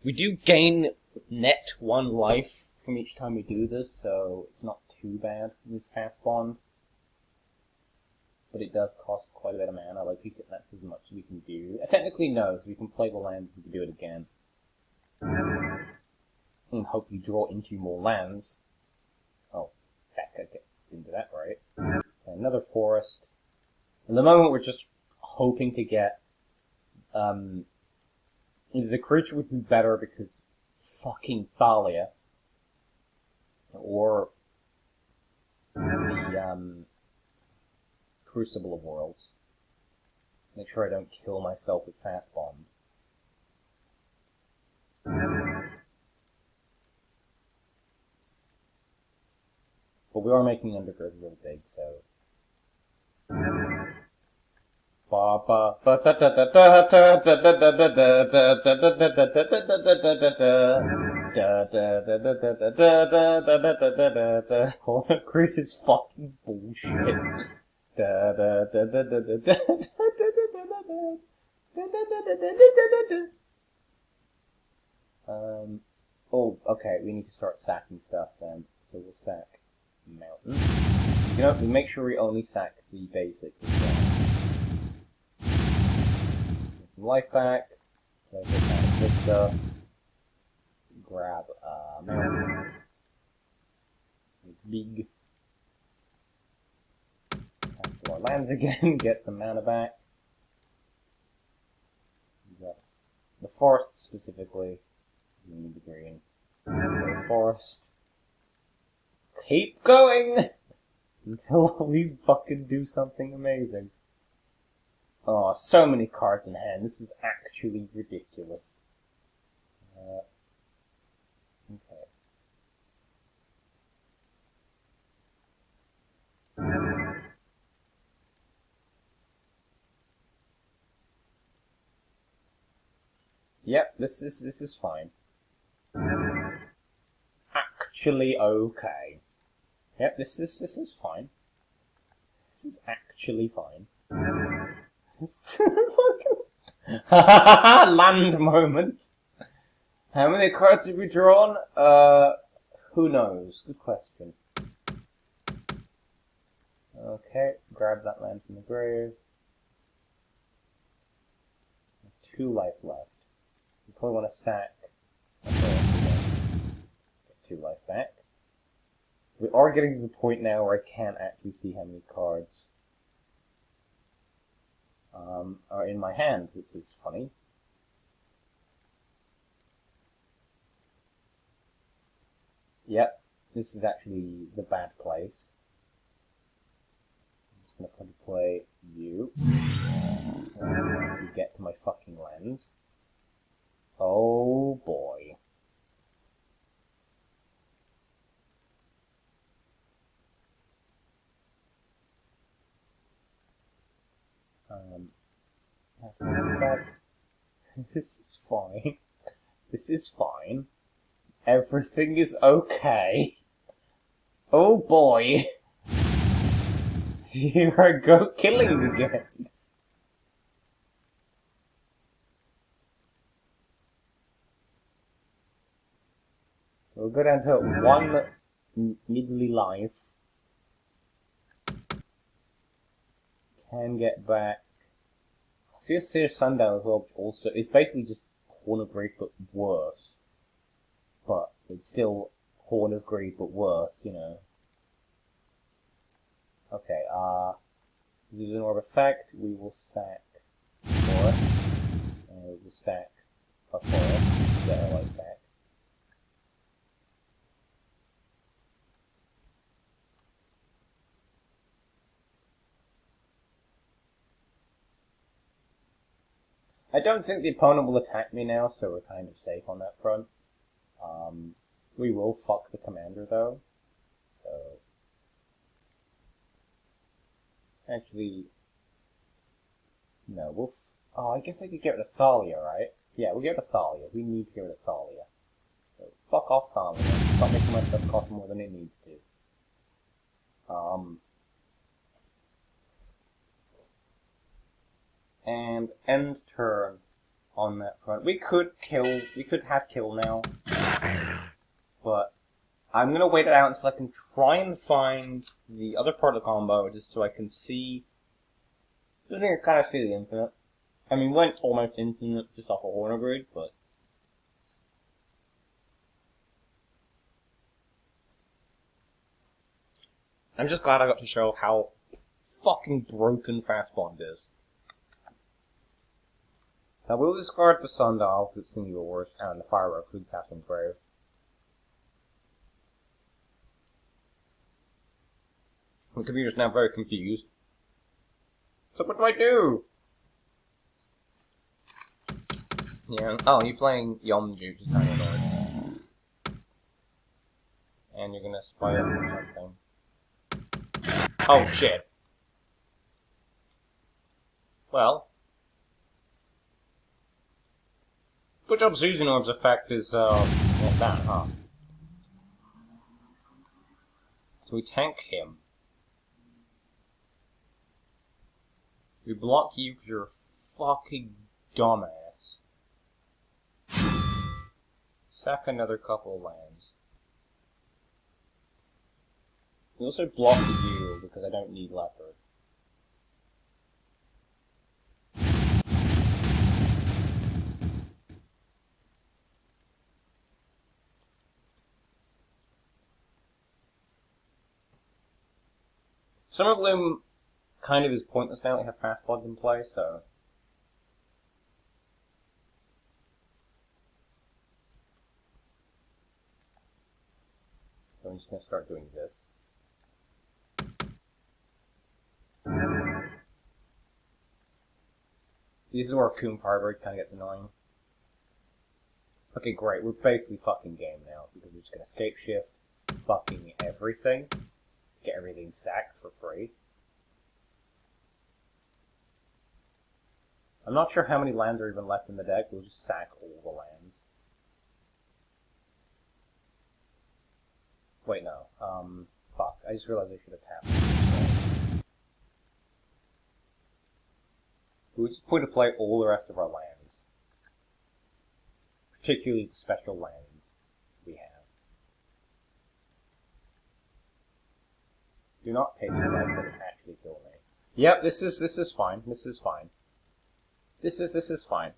We do gain net 1 life from each time we do this, so it's not too bad, this fast bond. But it does cost quite a bit of mana, like that's as much as we can do. Technically no, so we can play the land, we can do it again. And hopefully draw into more lands. Oh, heck, I didn't do that right. Another forest. At the moment we're just hoping to get, the creature would be better because fucking Thalia. Or the Crucible of Worlds. Make sure I don't kill myself with Fast Bond. But we are making Undergrowth real big, so... All of Chris is fucking bullshit. Oh, okay, we need to start sacking stuff then. So we'll sack Mountain. You know, we make sure we only sack the basics as well. Get some life back. Play a bit out of Vista. Grab Mountain. Big. Tap to our lands again, get some mana back. The forest specifically. We need the green. The forest. Keep going! Until we fucking do something amazing. Oh, so many cards in hand. This is actually ridiculous. Okay. Yep, this is fine. Actually okay. Yep, this is fine. This is actually fine. Land moment. How many cards have we drawn? Who knows? Good question. Okay, grab that land from the grave. 2 life left. You probably want to sack. Okay, get 2 life back. We are getting to the point now where I can't actually see how many cards are in my hand, which is funny. Yep, this is actually the bad place. I'm just gonna probably play you. To get to my fucking lens. Oh boy. That's perfect. This is fine. This is fine. Everything is okay. Oh boy. Here I go killing again. We'll go down to 1 middly life. Can get back. Seer Sundown as well, also, it's basically just Horn of Grief, but worse. But it's still Horn of Greed, but worse, you know. Okay, this is an orb effect. We will sack forest, and we will sack a forest. Get our life back. I don't think the opponent will attack me now, so we're kind of safe on that front. We will fuck the commander, though. So, actually, no, we'll... Oh, I guess I could get rid of Thalia, right? Yeah, we'll get rid of Thalia. We need to get rid of Thalia. So, fuck off Thalia. Stop making my stuff cost more than it needs to. And end turn on that front. We could have kill now. But I'm gonna wait it out until I can try and find the other part of the combo, just so I can see. I think I kind of see the infinite. I mean, went almost infinite just off a Horn of Greed, but I'm just glad I got to show how fucking broken Fast Bond is. Now we'll discard the Sundial because it's single worse, and the Firework because we cast on Grave. The computer's now very confused. So what do I do? Yeah. Oh, you're playing Yom Juice, which is kind of annoying. And you're gonna spy up or something. Oh shit. Well. Good job Susan Orb's effect is, not that, huh? So we tank him. We block you because you're a fucking dumbass. Sack another couple of lands. We also block you because I don't need Leopard. Summer Bloom kind of is pointless now that we have Fast Blood in play, so... I'm just going to start doing this. This is where Coon Firebird kind of gets annoying. Okay, great. We're basically fucking game now, because we're just going to escape shift fucking everything. Get everything sacked for free. I'm not sure how many lands are even left in the deck. We'll just sack all the lands. Wait, no. Fuck. I just realized I should have tapped. We just put to play all the rest of our lands. Particularly the special land we have. Do not pay 2 lives that actually kill me. Yep, this is fine. This is fine. This is fine.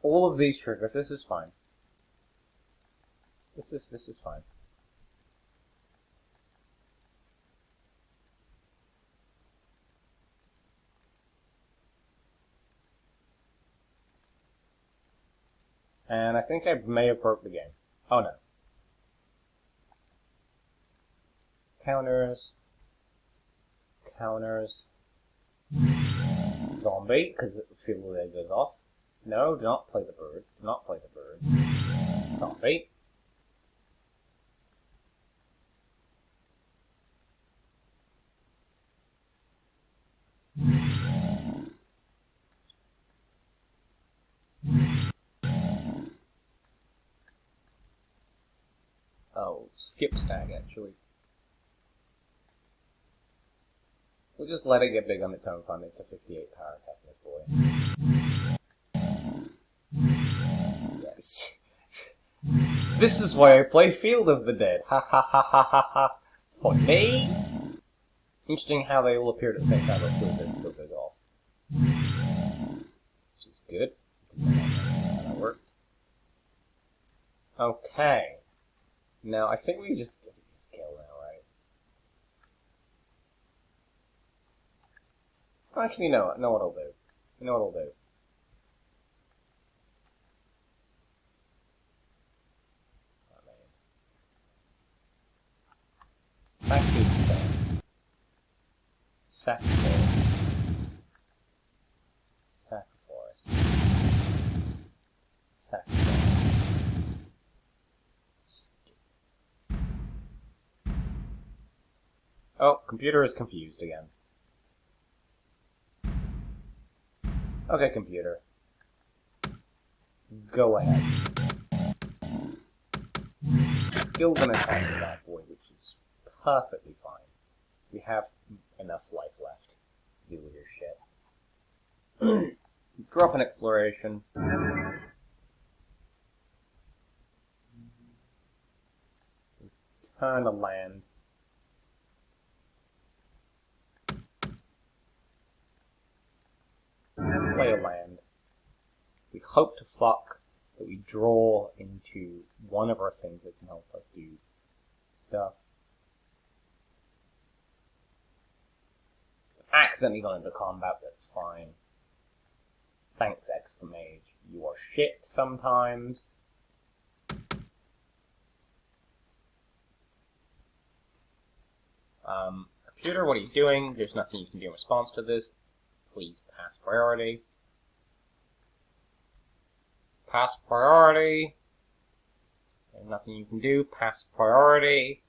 All of these triggers, this is fine. This is fine. And I think I may have broke the game. Oh no. Counters. Counters. Zombie, because the field there goes off. No, do not play the bird. Do not play the bird. Zombie. Oh, skip stag actually. We'll just let it get big on its own fun. It's a 58 power toughness boy. Yes. This is why I play Field of the Dead. Ha ha ha ha ha ha. For me? Interesting how they all appeared at the same time, but Field of the Dead still goes off. Which is good. That worked. Okay. No, I think we just kill now, right? Actually, no. Know what I'll do. You know what I'll do. Sack these stones. Sack forest. Sack forest. Sack forest. Oh, computer is confused again. Okay, computer. Go ahead. Still gonna attack the bad boy, which is perfectly fine. We have enough life left to deal with your shit. Drop an exploration. Turn to land. Play a land. We hope to fuck that we draw into one of our things that can help us do stuff. Accidentally got into combat, that's fine. Thanks, Exclamage. You are shit sometimes. Computer, what are you doing? There's nothing you can do in response to this. Please pass priority. Pass priority. There's nothing you can do. Pass priority.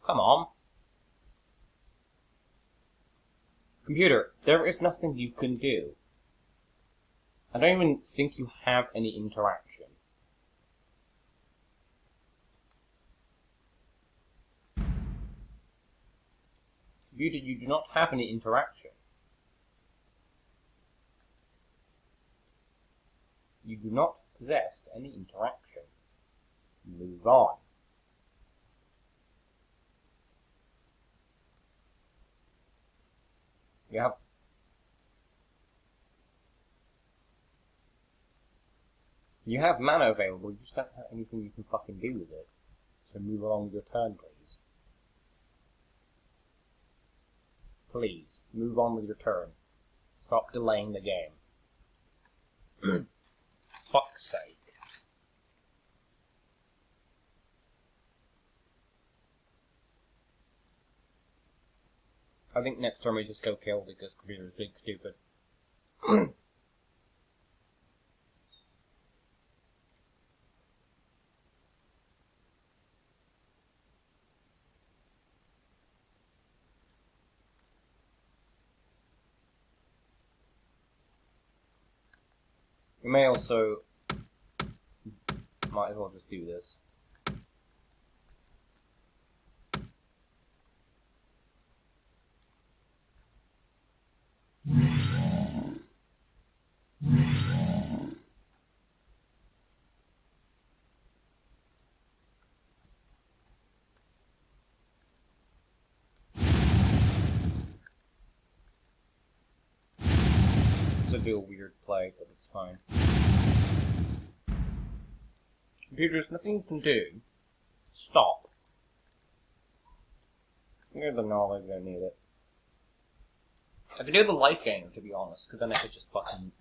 Come on. Computer, there is nothing you can do. I don't even think you have any interaction. Computer, you do not have any interaction. You do not possess any interaction. Move on. You have mana available, you just don't have anything you can fucking do with it. So move along with your turn, please. Please, move on with your turn. Stop delaying the game. Fuck's sake. I think next turn we just go kill because computer is being stupid. We may also... might as well just do this. This will be a weird play, but it's fine. Computer, there's nothing you can do. Stop. Near the knowledge, I need it. I could do the life gainer, to be honest, because then I could just fucking...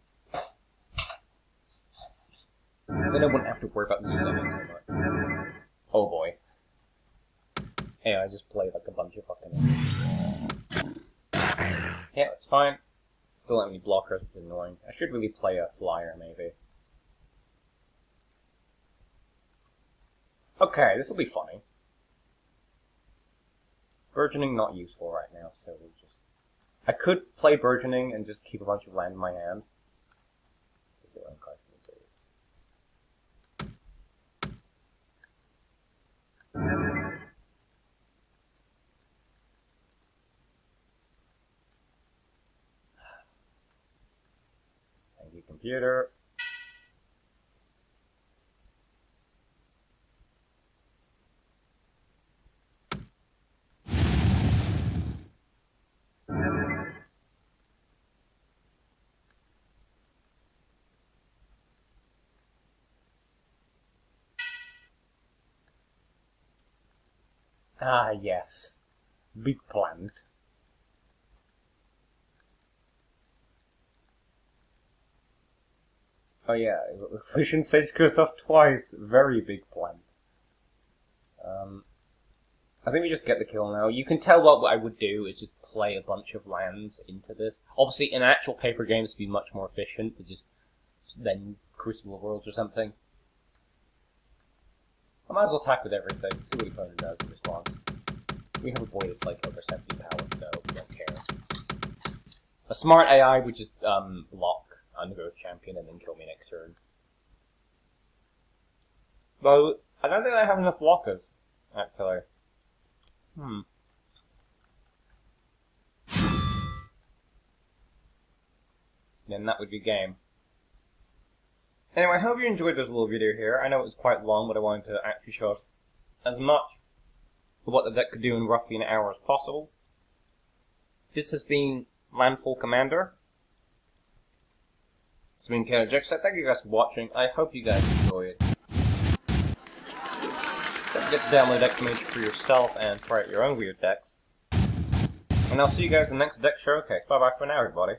Then I wouldn't have to worry about using it so much. Oh boy. Hey, I just played like a bunch of fucking... Yeah, it's fine. Still don't have any blockers, which is annoying. I should really play a flyer, maybe. Okay, this will be funny. Burgeoning not useful right now, so we'll just... I could play Burgeoning and just keep a bunch of land in my hand. Thank you, computer. Ah, yes. Big plant. Oh yeah, Solution Sage goes off twice. Very big plant. I think we just get the kill now. You can tell what I would do is just play a bunch of lands into this. Obviously, in actual paper games, it'd be much more efficient to just then Crucible of Worlds or something. I might as well attack with everything, see what the opponent does in response. We have a boy that's like over 70 power, so we don't care. A smart AI would just block Undergrowth Champion and then kill me next turn. Though, I don't think I have enough blockers, actually. Then that would be game. Anyway, I hope you enjoyed this little video here. I know it was quite long, but I wanted to actually show as much of what the deck could do in roughly an hour as possible. This has been Landfall Commander. It's been Jextastic. Thank you guys for watching. I hope you guys enjoyed. Don't forget to download Xmage for yourself and try out your own weird decks. And I'll see you guys in the next deck showcase. Bye bye for now, everybody.